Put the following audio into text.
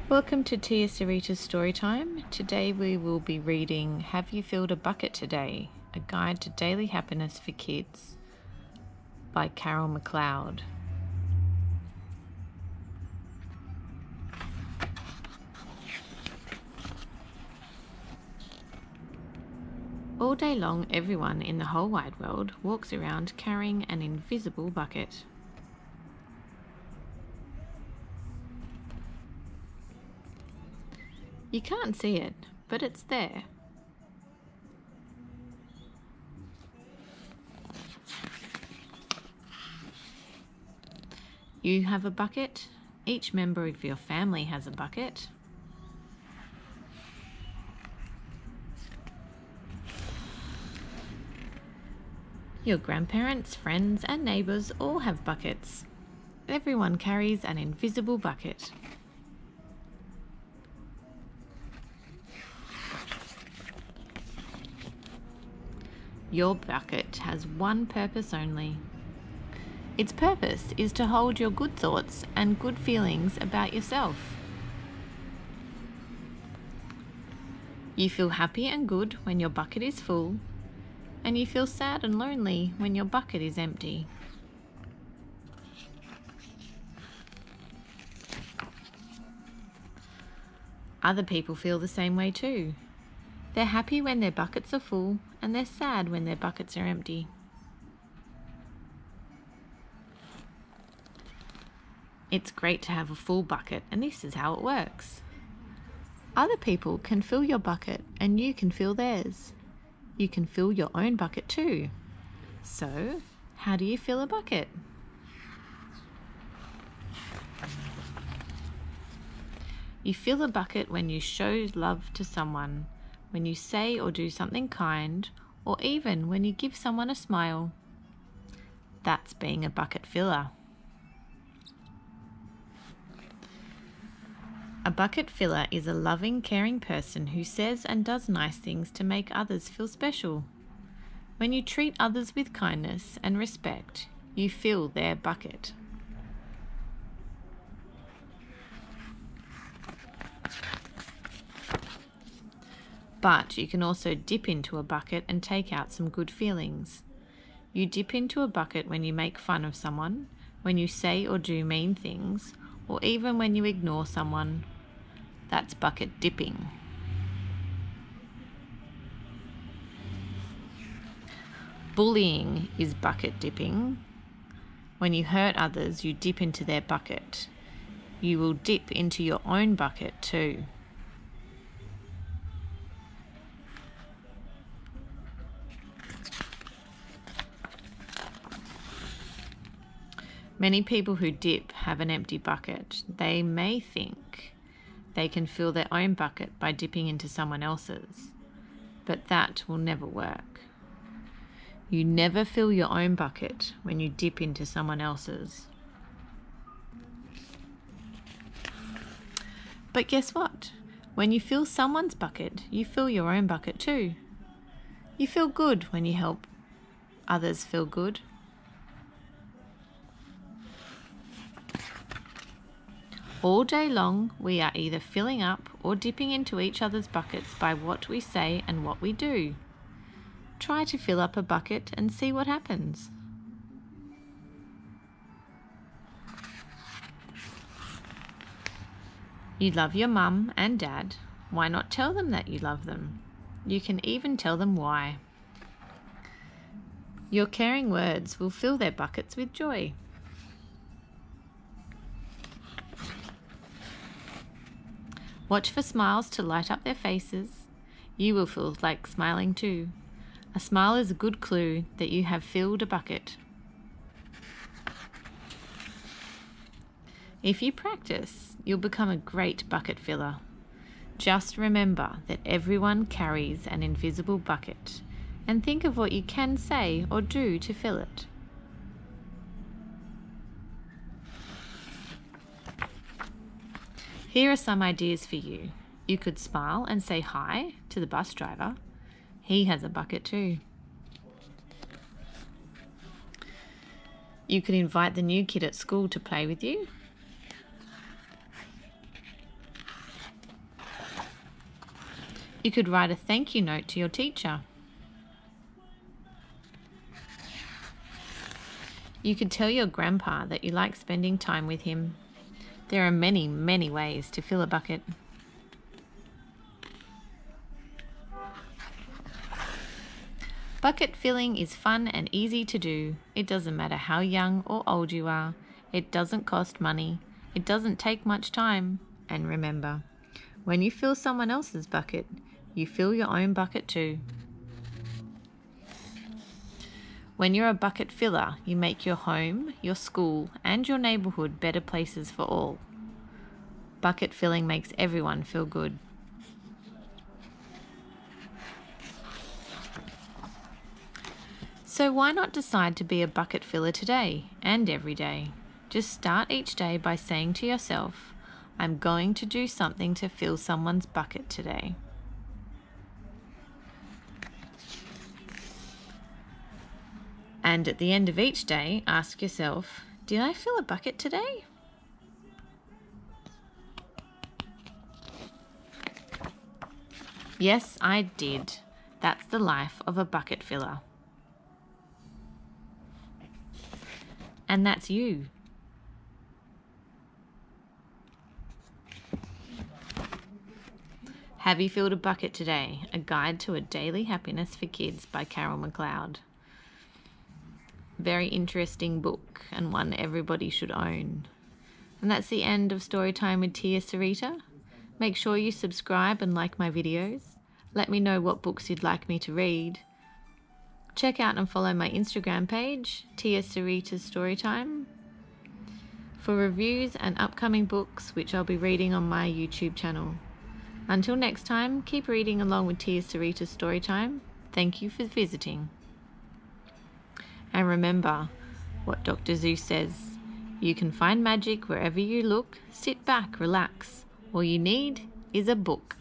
Welcome to Tia Sarita's Storytime. Today we will be reading Have You Filled a Bucket Today? A Guide to Daily Happiness for Kids by Carol McLeod. All day long, everyone in the whole wide world walks around carrying an invisible bucket. You can't see it, but it's there. You have a bucket. Each member of your family has a bucket. Your grandparents, friends, and neighbours all have buckets. Everyone carries an invisible bucket. Your bucket has one purpose only. Its purpose is to hold your good thoughts and good feelings about yourself. You feel happy and good when your bucket is full, and you feel sad and lonely when your bucket is empty. Other people feel the same way too. They're happy when their buckets are full, and they're sad when their buckets are empty. It's great to have a full bucket, and this is how it works. Other people can fill your bucket, and you can fill theirs. You can fill your own bucket too. So, how do you fill a bucket? You fill a bucket when you show love to someone, when you say or do something kind, or even when you give someone a smile. That's being a bucket filler. A bucket filler is a loving, caring person who says and does nice things to make others feel special. When you treat others with kindness and respect, you fill their bucket. But you can also dip into a bucket and take out some good feelings. You dip into a bucket when you make fun of someone, when you say or do mean things, or even when you ignore someone. That's bucket dipping. Bullying is bucket dipping. When you hurt others, you dip into their bucket. You will dip into your own bucket too. Many people who dip have an empty bucket. They may think they can fill their own bucket by dipping into someone else's, but that will never work. You never fill your own bucket when you dip into someone else's. But guess what? When you fill someone's bucket, you fill your own bucket too. You feel good when you help others feel good. All day long, we are either filling up or dipping into each other's buckets by what we say and what we do. Try to fill up a bucket and see what happens. You love your mum and dad. Why not tell them that you love them? You can even tell them why. Your caring words will fill their buckets with joy. Watch for smiles to light up their faces. You will feel like smiling too. A smile is a good clue that you have filled a bucket. If you practice, you'll become a great bucket filler. Just remember that everyone carries an invisible bucket, and think of what you can say or do to fill it. Here are some ideas for you. You could smile and say hi to the bus driver. He has a bucket too. You could invite the new kid at school to play with you. You could write a thank you note to your teacher. You could tell your grandpa that you like spending time with him. There are many, many ways to fill a bucket. Bucket filling is fun and easy to do. It doesn't matter how young or old you are. It doesn't cost money. It doesn't take much time. And remember, when you fill someone else's bucket, you fill your own bucket too. When you're a bucket filler, you make your home, your school, and your neighbourhood better places for all. Bucket filling makes everyone feel good. So why not decide to be a bucket filler today and every day? Just start each day by saying to yourself, I'm going to do something to fill someone's bucket today. And at the end of each day, ask yourself, did I fill a bucket today? Yes, I did. That's the life of a bucket filler. And that's you. Have You Filled a Bucket Today? A Guide to a Daily Happiness for Kids by Carol McLeod. Very interesting book and one everybody should own. And that's the end of Storytime with Tia Sarita. Make sure you subscribe and like my videos. Let me know what books you'd like me to read. Check out and follow my Instagram page, Tia Sarita's Storytime, for reviews and upcoming books which I'll be reading on my YouTube channel. Until next time, keep reading along with Tia Sarita's Storytime. Thank you for visiting. And remember what Dr. Seuss says, you can find magic wherever you look. Sit back, relax. All you need is a book.